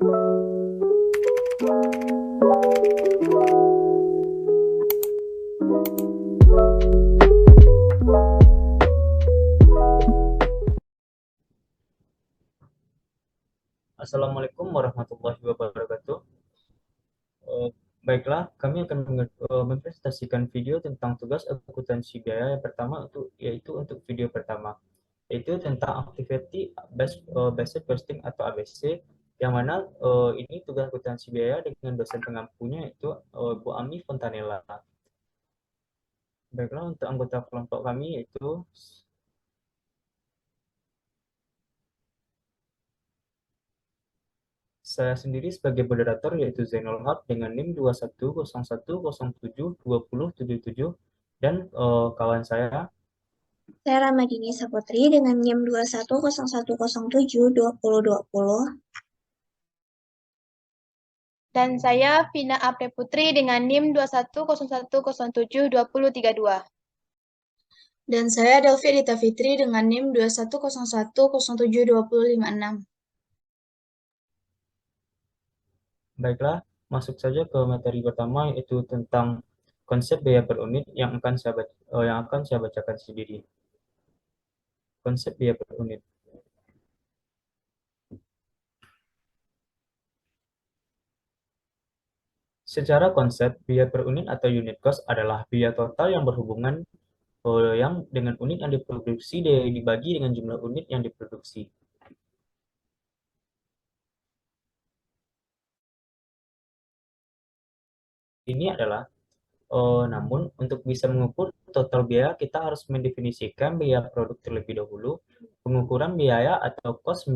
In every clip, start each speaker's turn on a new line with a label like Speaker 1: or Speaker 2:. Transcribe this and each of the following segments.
Speaker 1: Assalamualaikum warahmatullahi wabarakatuh. Eh, Baiklah, kami akan mempresentasikan video tentang tugas akuntansi biaya yang pertama yaitu untuk video pertama, yaitu tentang activity based costing atau ABC, yang mana ini tugas akuntansi biaya dengan dosen pengampunya yaitu Bu Ami Fontanella. Baiklah, untuk anggota kelompok kami yaitu saya sendiri sebagai moderator yaitu Zainul Haq dengan NIM 2101072077 dan kawan saya.
Speaker 2: Saya Ramadini Saputri dengan NIM 2101072020.
Speaker 3: Dan saya Vina Apre Putri dengan NIM 2101072032.
Speaker 4: Dan saya Delvi Adita Fitri dengan NIM 2101072056.
Speaker 1: Baiklah, masuk saja ke materi pertama yaitu tentang konsep biaya per unit yang akan saya bacakan sendiri. Konsep biaya per unit. Secara konsep, biaya per unit atau unit cost adalah biaya total yang berhubungan yang dengan unit yang diproduksi dibagi dengan jumlah unit yang diproduksi. Ini adalah namun untuk bisa mengukur total biaya kita harus mendefinisikan biaya produk terlebih dahulu. Pengukuran biaya atau cost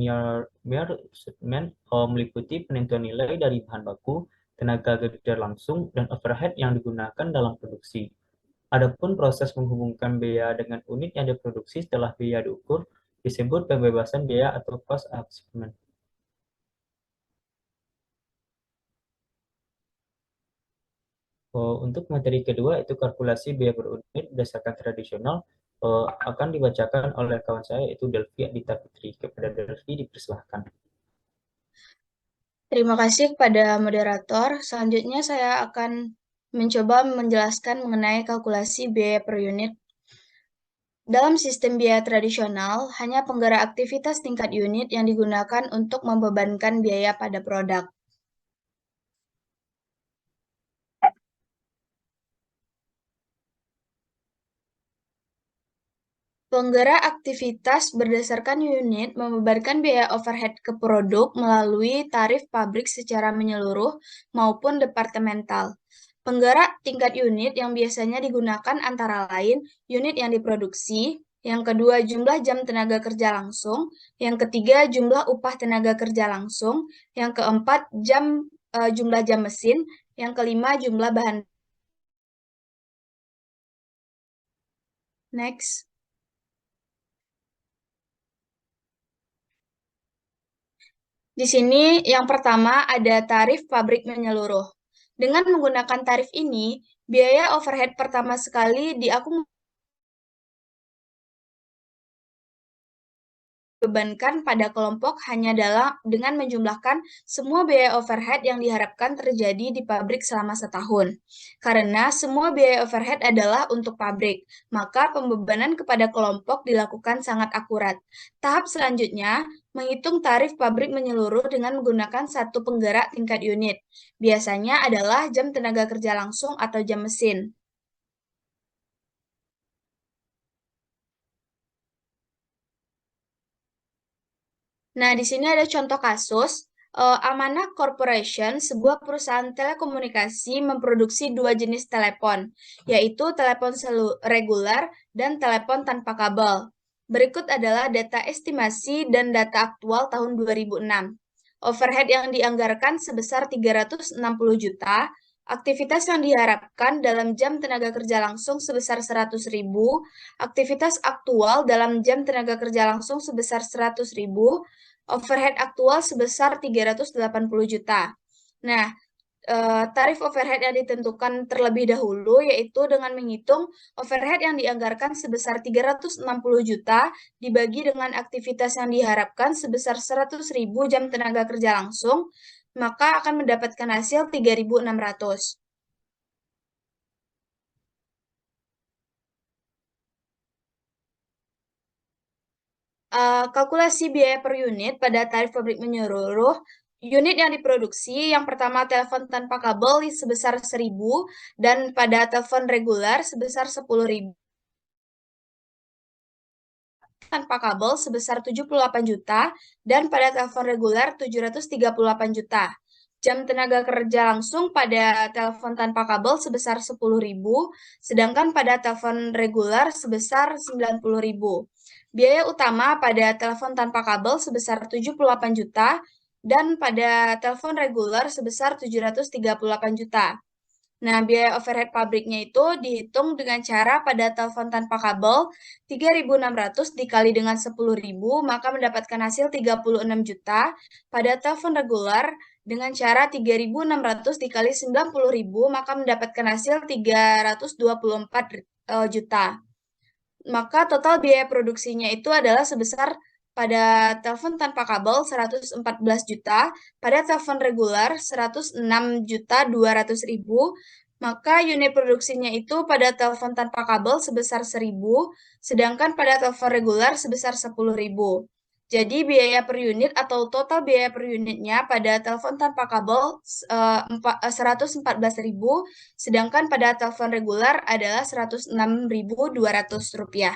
Speaker 1: meliputi penentuan nilai dari bahan baku, tenaga kerja langsung, dan overhead yang digunakan dalam produksi. Adapun proses menghubungkan biaya dengan unit yang diproduksi setelah biaya diukur disebut pembebasan biaya atau cost achievement. Untuk materi kedua itu kalkulasi biaya per unit berdasarkan tradisional akan dibacakan oleh kawan saya yaitu Delvi Adita Fitri. Kepada Delvi dipersilahkan.
Speaker 4: Terima kasih kepada moderator. Selanjutnya saya akan mencoba menjelaskan mengenai kalkulasi biaya per unit. Dalam sistem biaya tradisional, hanya penggerak aktivitas tingkat unit yang digunakan untuk membebankan biaya pada produk. Penggerak aktivitas berdasarkan unit membebankan biaya overhead ke produk melalui tarif pabrik secara menyeluruh maupun departemental. Penggerak tingkat unit yang biasanya digunakan antara lain unit yang diproduksi, yang kedua jumlah jam tenaga kerja langsung, yang ketiga jumlah upah tenaga kerja langsung, yang keempat jumlah jam mesin, yang kelima jumlah bahan. Next. Di sini yang pertama ada tarif pabrik menyeluruh. Dengan menggunakan tarif ini, biaya overhead pertama sekali dibebankan pada kelompok hanya dengan menjumlahkan semua biaya overhead yang diharapkan terjadi di pabrik selama setahun. Karena semua biaya overhead adalah untuk pabrik, maka pembebanan kepada kelompok dilakukan sangat akurat. Tahap selanjutnya, menghitung tarif pabrik menyeluruh dengan menggunakan satu penggerak tingkat unit. Biasanya adalah jam tenaga kerja langsung atau jam mesin. Nah, di sini ada contoh kasus. Amanah Corporation, sebuah perusahaan telekomunikasi, memproduksi dua jenis telepon, yaitu telepon reguler dan telepon tanpa kabel. Berikut adalah data estimasi dan data aktual tahun 2006. Overhead yang dianggarkan sebesar 360 juta, aktivitas yang diharapkan dalam jam tenaga kerja langsung sebesar 100.000, aktivitas aktual dalam jam tenaga kerja langsung sebesar 100.000, overhead aktual sebesar 380 juta. Nah, tarif overhead yang ditentukan terlebih dahulu, yaitu dengan menghitung overhead yang dianggarkan sebesar 360 juta dibagi dengan aktivitas yang diharapkan sebesar 100.000 jam tenaga kerja langsung, maka akan mendapatkan hasil 3.600. Kalkulasi biaya per unit pada tarif pabrik menyeluruh, unit yang diproduksi, yang pertama telepon tanpa kabel sebesar 1.000 dan pada telepon reguler sebesar 10.000. Tanpa kabel sebesar 78 juta dan pada telepon reguler 738 juta. Jam tenaga kerja langsung pada telepon tanpa kabel sebesar 10.000, sedangkan pada telepon reguler sebesar 90.000. Biaya utama pada telepon tanpa kabel sebesar 78 juta dan pada telepon reguler sebesar 738 juta. Nah, biaya overhead pabriknya itu dihitung dengan cara pada telepon tanpa kabel 3.600 dikali dengan 10.000, maka mendapatkan hasil 36 juta. Pada telepon reguler dengan cara 3.600 dikali 90.000, maka mendapatkan hasil 324 juta. Maka total biaya produksinya itu adalah sebesar pada telepon tanpa kabel 114 juta, pada telepon reguler 106.200.000, maka unit produksinya itu pada telepon tanpa kabel sebesar 1.000, sedangkan pada telepon reguler sebesar 10.000. Jadi biaya per unit atau total biaya per unitnya pada telepon tanpa kabel 114.000, sedangkan pada telepon reguler adalah 106.200 rupiah.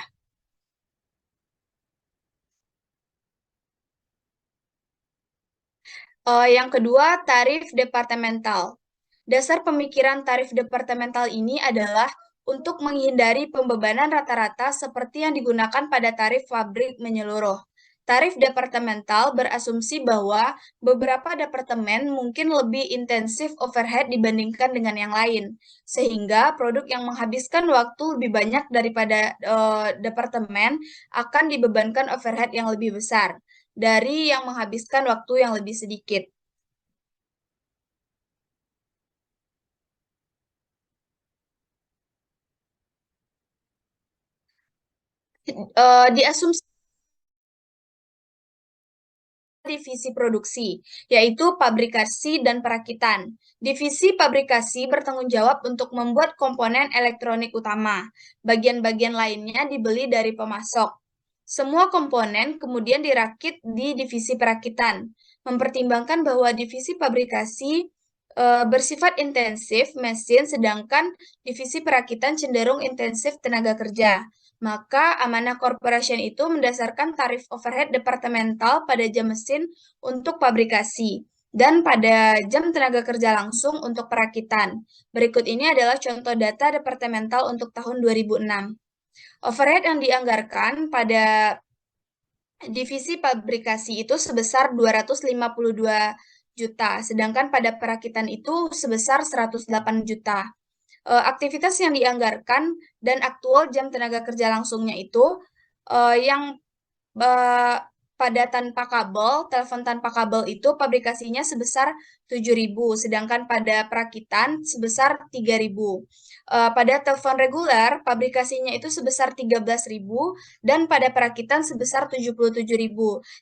Speaker 4: Yang kedua, tarif departemental. Dasar pemikiran tarif departemental ini adalah untuk menghindari pembebanan rata-rata seperti yang digunakan pada tarif pabrik menyeluruh. Tarif departemental berasumsi bahwa beberapa departemen mungkin lebih intensif overhead dibandingkan dengan yang lain, sehingga produk yang menghabiskan waktu lebih banyak daripada departemen akan dibebankan overhead yang lebih besar dari yang menghabiskan waktu yang lebih sedikit. Diasumsi divisi produksi, yaitu pabrikasi dan perakitan. Divisi pabrikasi bertanggung jawab untuk membuat komponen elektronik utama. Bagian-bagian lainnya dibeli dari pemasok. Semua komponen kemudian dirakit di divisi perakitan. Mempertimbangkan bahwa divisi pabrikasi bersifat intensif mesin, sedangkan divisi perakitan cenderung intensif tenaga kerja. Maka Amanah Corporation itu mendasarkan tarif overhead departemental pada jam mesin untuk pabrikasi dan pada jam tenaga kerja langsung untuk perakitan. Berikut ini adalah contoh data departemental untuk tahun 2006. Overhead yang dianggarkan pada divisi pabrikasi itu sebesar 252 juta, sedangkan pada perakitan itu sebesar 108 juta. Aktivitas yang dianggarkan dan aktual jam tenaga kerja langsungnya itu yang pada tanpa kabel, telepon tanpa kabel itu pabrikasinya sebesar 7.000, sedangkan pada perakitan sebesar 3.000. Pada telepon reguler, pabrikasinya itu sebesar 13.000 dan pada perakitan sebesar 77.000.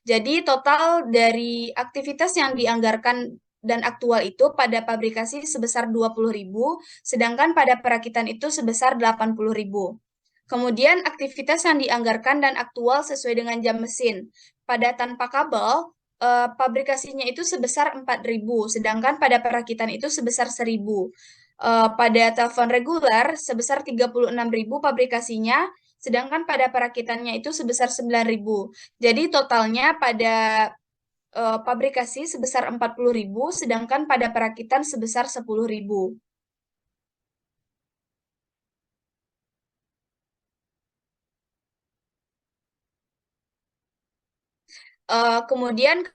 Speaker 4: Jadi total dari aktivitas yang dianggarkan dan aktual itu pada pabrikasi sebesar 20.000, sedangkan pada perakitan itu sebesar 80.000. Kemudian aktivitas yang dianggarkan dan aktual sesuai dengan jam mesin. Pada tanpa kabel, pabrikasinya itu sebesar 4.000, sedangkan pada perakitan itu sebesar 1.000. Pada telepon reguler sebesar 36.000 pabrikasinya, sedangkan pada perakitannya itu sebesar 9.000. Jadi totalnya pada pabrikasi sebesar 40.000, sedangkan pada perakitan sebesar 10.000. Kemudian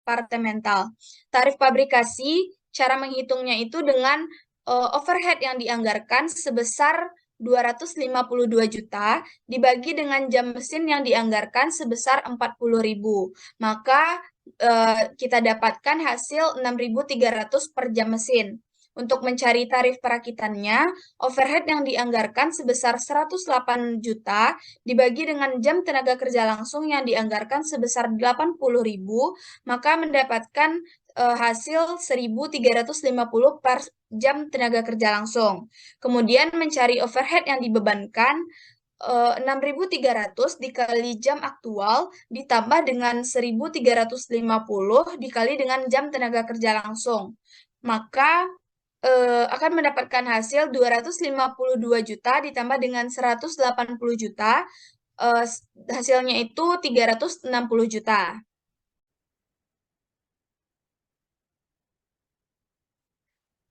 Speaker 4: departemental. Tarif pabrikasi, cara menghitungnya itu dengan overhead yang dianggarkan sebesar 252 juta dibagi dengan jam mesin yang dianggarkan sebesar 40.000. Maka kita dapatkan hasil 6.300 per jam mesin. Untuk mencari tarif perakitannya, overhead yang dianggarkan sebesar 108 juta dibagi dengan jam tenaga kerja langsung yang dianggarkan sebesar 80.000, maka mendapatkan hasil 1.350 per jam tenaga kerja langsung. Kemudian mencari overhead yang dibebankan 6.300 dikali jam aktual ditambah dengan 1.350 dikali dengan jam tenaga kerja langsung. Maka akan mendapatkan hasil 252 juta ditambah dengan 180 juta. Hasilnya itu 360 juta.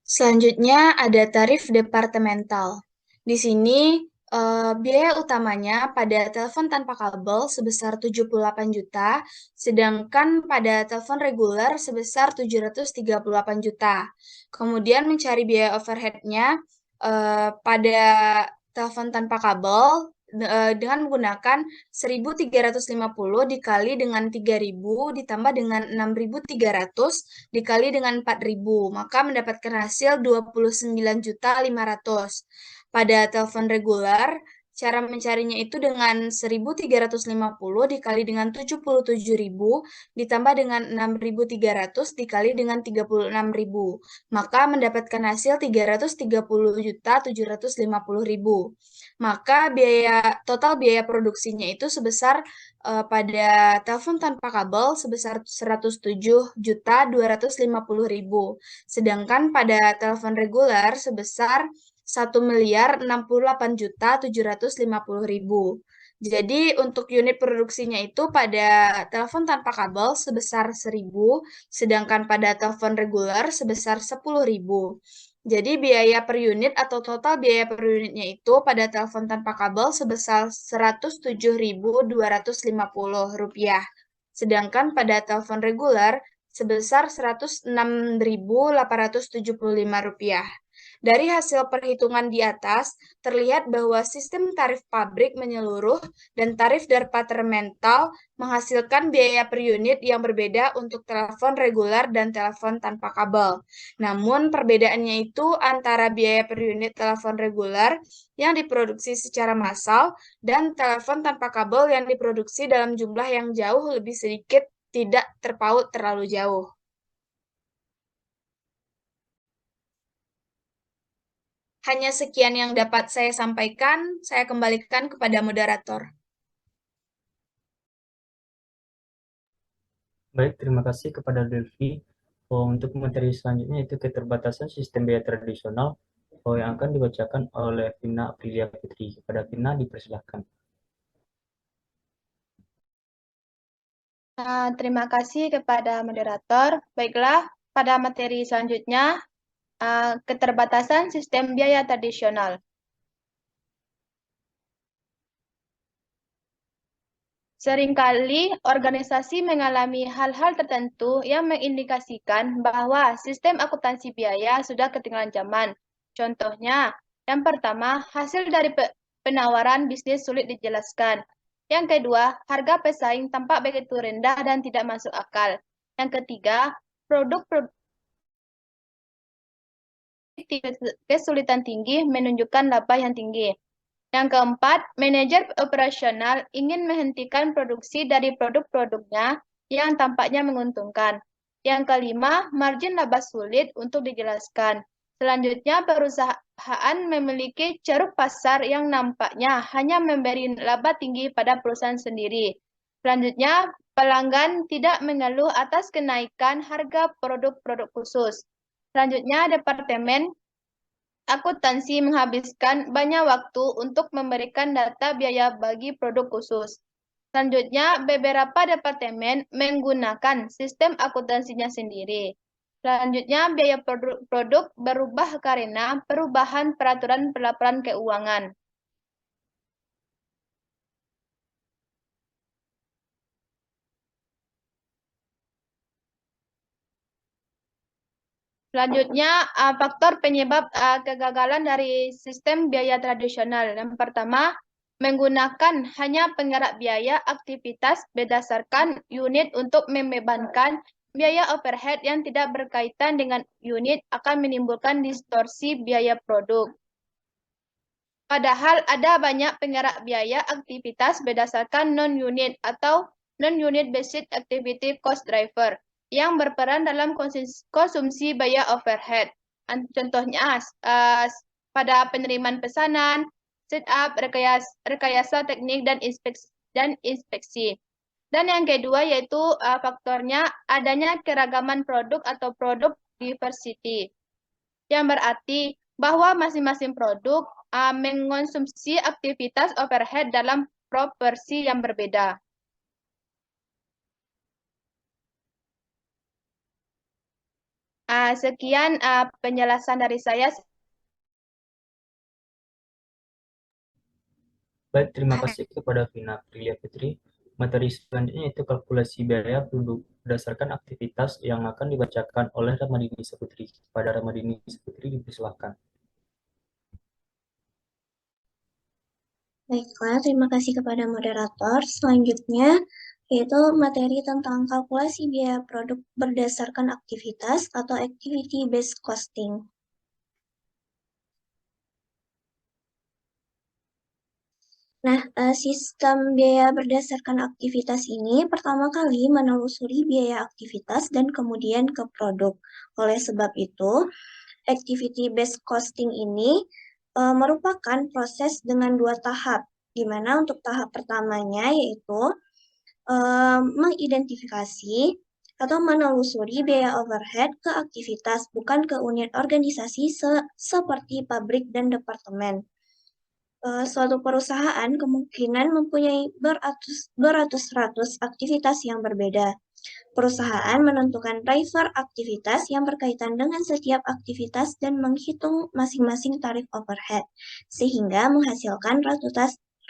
Speaker 4: Selanjutnya ada tarif departemental. Di sini biaya utamanya pada telepon tanpa kabel sebesar 78 juta, sedangkan pada telepon reguler sebesar 738 juta. Kemudian mencari biaya overhead-nya pada telepon tanpa kabel dengan menggunakan 1.350 dikali dengan 3.000 ditambah dengan 6.300 dikali dengan 4.000, maka mendapatkan hasil 29.500. Pada telepon reguler, cara mencarinya itu dengan 1.350 dikali dengan 77.000 ditambah dengan 6.300 dikali dengan 36.000, maka mendapatkan hasil 330.750.000. Maka total biaya produksinya itu sebesar pada telepon tanpa kabel sebesar 107.250.000. Sedangkan pada telepon reguler sebesar 1.068.750.000. Jadi untuk unit produksinya itu pada telepon tanpa kabel sebesar 1.000, sedangkan pada telepon reguler sebesar 10.000. Jadi biaya per unit atau total biaya per unitnya itu pada telepon tanpa kabel sebesar Rp107.250. Sedangkan pada telepon reguler sebesar Rp106.875. Dari hasil perhitungan di atas, terlihat bahwa sistem tarif pabrik menyeluruh dan tarif departemental menghasilkan biaya per unit yang berbeda untuk telepon reguler dan telepon tanpa kabel. Namun, perbedaannya itu antara biaya per unit telepon reguler yang diproduksi secara massal dan telepon tanpa kabel yang diproduksi dalam jumlah yang jauh lebih sedikit, tidak terpaut terlalu jauh. Hanya sekian yang dapat saya sampaikan. Saya kembalikan kepada moderator.
Speaker 1: Baik, terima kasih kepada Delvi. Untuk materi selanjutnya itu keterbatasan sistem biaya tradisional yang akan dibacakan oleh Vina Aprilia Putri. Kepada Vina dipersilahkan.
Speaker 3: Terima kasih kepada moderator. Baiklah, pada materi selanjutnya, keterbatasan sistem biaya tradisional. Seringkali organisasi mengalami hal-hal tertentu yang mengindikasikan bahwa sistem akuntansi biaya sudah ketinggalan zaman. Contohnya, yang pertama, hasil dari penawaran bisnis sulit dijelaskan. Yang kedua, harga pesaing tampak begitu rendah dan tidak masuk akal. Yang ketiga, produk kesulitan tinggi menunjukkan laba yang tinggi. Yang keempat, manajer operasional ingin menghentikan produksi dari produk-produknya yang tampaknya menguntungkan. Yang kelima, margin laba sulit untuk dijelaskan. Selanjutnya, perusahaan memiliki ceruk pasar yang nampaknya hanya memberi laba tinggi pada perusahaan sendiri. Selanjutnya, pelanggan tidak mengeluh atas kenaikan harga produk-produk khusus. Selanjutnya, Departemen Akuntansi menghabiskan banyak waktu untuk memberikan data biaya bagi produk khusus. Selanjutnya, beberapa departemen menggunakan sistem akuntansinya sendiri. Selanjutnya, biaya produk berubah karena perubahan peraturan pelaporan keuangan. Selanjutnya, faktor penyebab kegagalan dari sistem biaya tradisional. Yang pertama, menggunakan hanya penggerak biaya aktivitas berdasarkan unit untuk membebankan biaya overhead yang tidak berkaitan dengan unit akan menimbulkan distorsi biaya produk. Padahal ada banyak penggerak biaya aktivitas berdasarkan non-unit atau non-unit based activity cost driver yang berperan dalam konsumsi biaya overhead. Contohnya pada penerimaan pesanan, setup, rekayasa teknik, dan inspeksi. Dan yang kedua yaitu faktornya adanya keragaman produk atau produk diversity. Yang berarti bahwa masing-masing produk mengonsumsi aktivitas overhead dalam proporsi yang berbeda. Sekian penjelasan dari saya.
Speaker 1: Baik, terima kasih kepada Vina Prilia Putri. Materi selanjutnya itu kalkulasi biaya produk berdasarkan aktivitas yang akan dibacakan oleh Ramadini Saputri. Kepada Ramadini Saputri dipersilakan.
Speaker 2: Baiklah, terima kasih kepada moderator. Selanjutnya, yaitu materi tentang kalkulasi biaya produk berdasarkan aktivitas atau activity based costing. Nah, sistem biaya berdasarkan aktivitas ini pertama kali menelusuri biaya aktivitas dan kemudian ke produk. Oleh sebab itu, activity based costing ini merupakan proses dengan dua tahap, di mana untuk tahap pertamanya yaitu mengidentifikasi atau menelusuri biaya overhead ke aktivitas, bukan ke unit organisasi seperti pabrik dan departemen. Suatu perusahaan kemungkinan mempunyai beratus-ratus aktivitas yang berbeda. Perusahaan menentukan driver aktivitas yang berkaitan dengan setiap aktivitas dan menghitung masing-masing tarif overhead, sehingga menghasilkan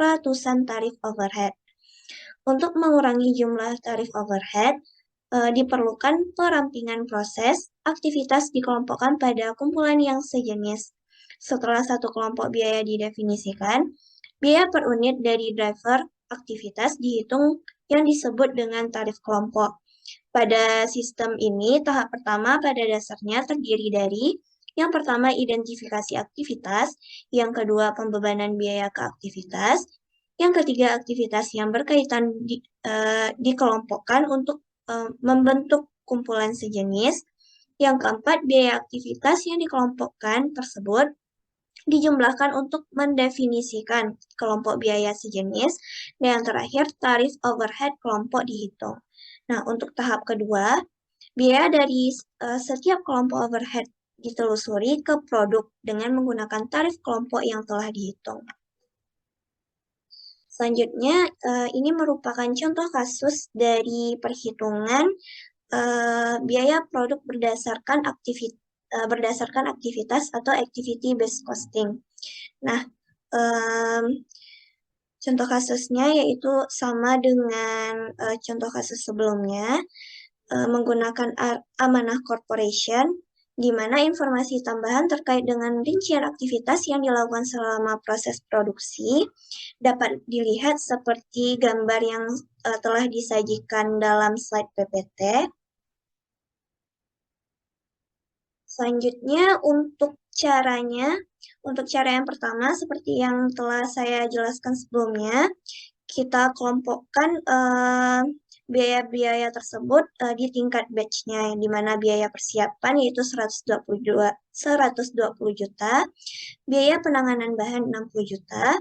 Speaker 2: ratusan tarif overhead. Untuk mengurangi jumlah tarif overhead, diperlukan perampingan proses aktivitas dikelompokkan pada kumpulan yang sejenis. Setelah satu kelompok biaya didefinisikan, biaya per unit dari driver aktivitas dihitung yang disebut dengan tarif kelompok. Pada sistem ini, tahap pertama pada dasarnya terdiri dari yang pertama identifikasi aktivitas, yang kedua pembebanan biaya ke aktivitas, yang ketiga aktivitas yang berkaitan dikelompokkan untuk membentuk kumpulan sejenis, yang keempat biaya aktivitas yang dikelompokkan tersebut dijumlahkan untuk mendefinisikan kelompok biaya sejenis, dan yang terakhir tarif overhead kelompok dihitung. Nah, untuk tahap kedua, biaya dari setiap kelompok overhead ditelusuri ke produk dengan menggunakan tarif kelompok yang telah dihitung. Selanjutnya, ini merupakan contoh kasus dari perhitungan biaya produk berdasarkan aktivitas atau activity based costing. Nah, contoh kasusnya yaitu sama dengan contoh kasus sebelumnya, menggunakan amanah corporation, di mana informasi tambahan terkait dengan rincian aktivitas yang dilakukan selama proses produksi dapat dilihat seperti gambar yang telah disajikan dalam slide PPT. Selanjutnya untuk cara yang pertama seperti yang telah saya jelaskan sebelumnya, kita kelompokkan biaya-biaya tersebut di tingkat batch-nya, di mana biaya persiapan yaitu 120 juta, biaya penanganan bahan 60 juta,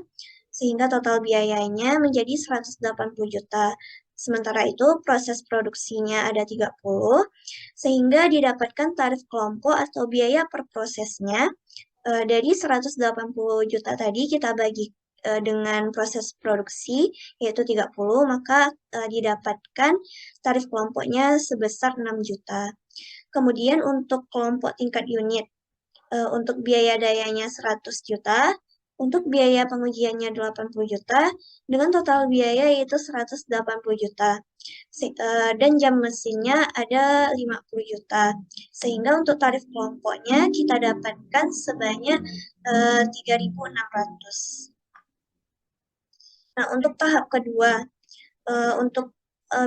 Speaker 2: sehingga total biayanya menjadi 180 juta. Sementara itu, proses produksinya ada 30, sehingga didapatkan tarif kelompok atau biaya per prosesnya. Dari 180 juta tadi kita bagi dengan proses produksi, yaitu 30, maka didapatkan tarif kelompoknya sebesar 6 juta. Kemudian untuk kelompok tingkat unit, untuk biaya dayanya 100 juta, untuk biaya pengujiannya 80 juta, dengan total biaya yaitu 180 juta. Dan jam mesinnya ada 50 juta. Sehingga untuk tarif kelompoknya kita dapatkan sebanyak 3.600. Nah, untuk tahap kedua, untuk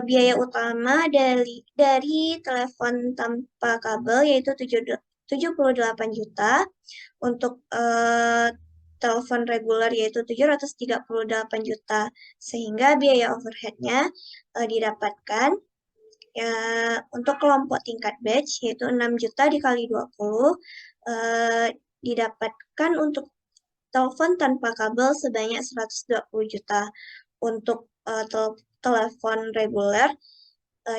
Speaker 2: biaya utama dari telepon tanpa kabel yaitu 78 juta, untuk telepon reguler yaitu 738 juta, sehingga biaya overheadnya didapatkan ya, untuk kelompok tingkat batch yaitu 6 juta dikali 20 didapatkan untuk telepon tanpa kabel sebanyak 120 juta. Untuk telepon reguler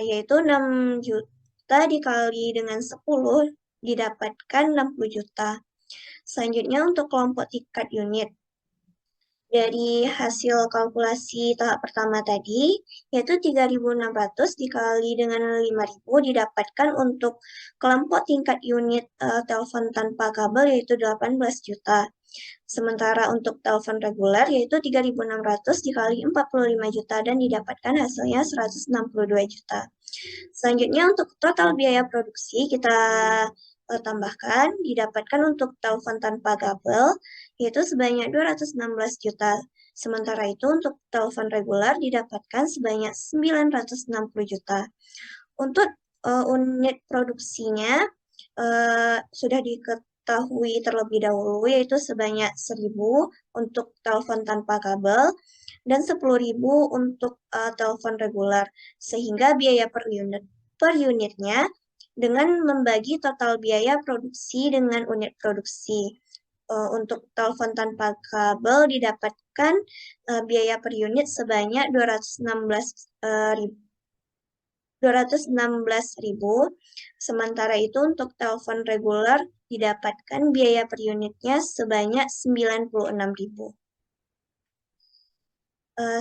Speaker 2: yaitu 6 juta dikali dengan 10 didapatkan 60 juta. Selanjutnya untuk kelompok tingkat unit. Dari hasil kalkulasi tahap pertama tadi, yaitu 3.600 dikali dengan 5.000 didapatkan untuk kelompok tingkat unit telepon tanpa kabel yaitu 18 juta. Sementara untuk telepon reguler yaitu 3.600 dikali 45 juta dan didapatkan hasilnya 162 juta. Selanjutnya untuk total biaya produksi kita tambahkan didapatkan untuk telepon tanpa kabel yaitu sebanyak 216 juta. Sementara itu untuk telepon reguler didapatkan sebanyak 960 juta. Untuk unit produksinya sudah diketahui terlebih dahulu yaitu sebanyak 1.000 untuk telepon tanpa kabel dan 10.000 untuk telepon reguler, sehingga biaya per unitnya dengan membagi total biaya produksi dengan unit produksi. Untuk telepon tanpa kabel didapatkan biaya per unit sebanyak 216.000. Sementara itu untuk telepon reguler didapatkan biaya per unitnya sebanyak 96.000.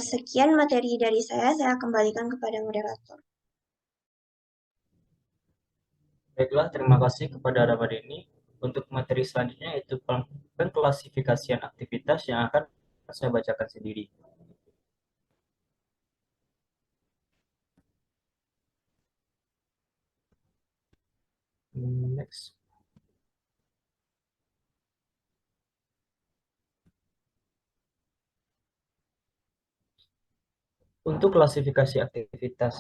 Speaker 2: Sekian materi dari saya kembalikan kepada moderator.
Speaker 1: Baiklah, terima kasih kepada Ramadeni. Untuk materi selanjutnya yaitu pengklasifikasian aktivitas yang akan saya bacakan sendiri. Next. Untuk klasifikasi aktivitas,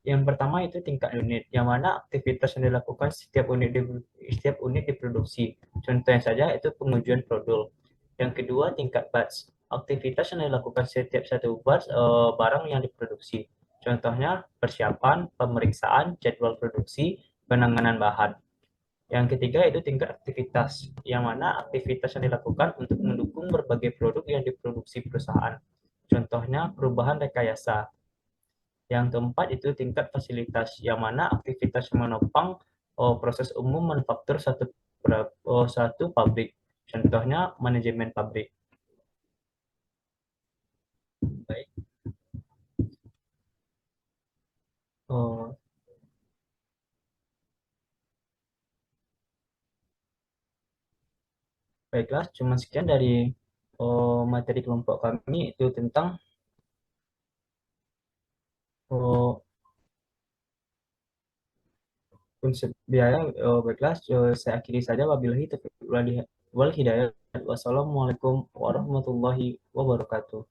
Speaker 1: yang pertama itu tingkat unit, yang mana aktivitas yang dilakukan setiap unit diproduksi. Contohnya saja itu pengujian produk. Yang kedua tingkat batch, aktivitas yang dilakukan setiap satu batch barang yang diproduksi. Contohnya persiapan, pemeriksaan, jadwal produksi, penanganan bahan. Yang ketiga itu tingkat aktivitas, yang mana aktivitas yang dilakukan untuk mendukung berbagai produk yang diproduksi perusahaan. Contohnya perubahan rekayasa. Yang keempat itu tingkat fasilitas, yang mana aktivitas yang menopang proses umum manufaktur satu pabrik. Contohnya manajemen pabrik. Baik. Baiklah, cuma sekian dari materi kelompok kami itu tentang konsep biaya. Baiklah, saya akhiri saja. Wabillahi taufiq wal hidayah. Wassalamualaikum warahmatullahi wabarakatuh.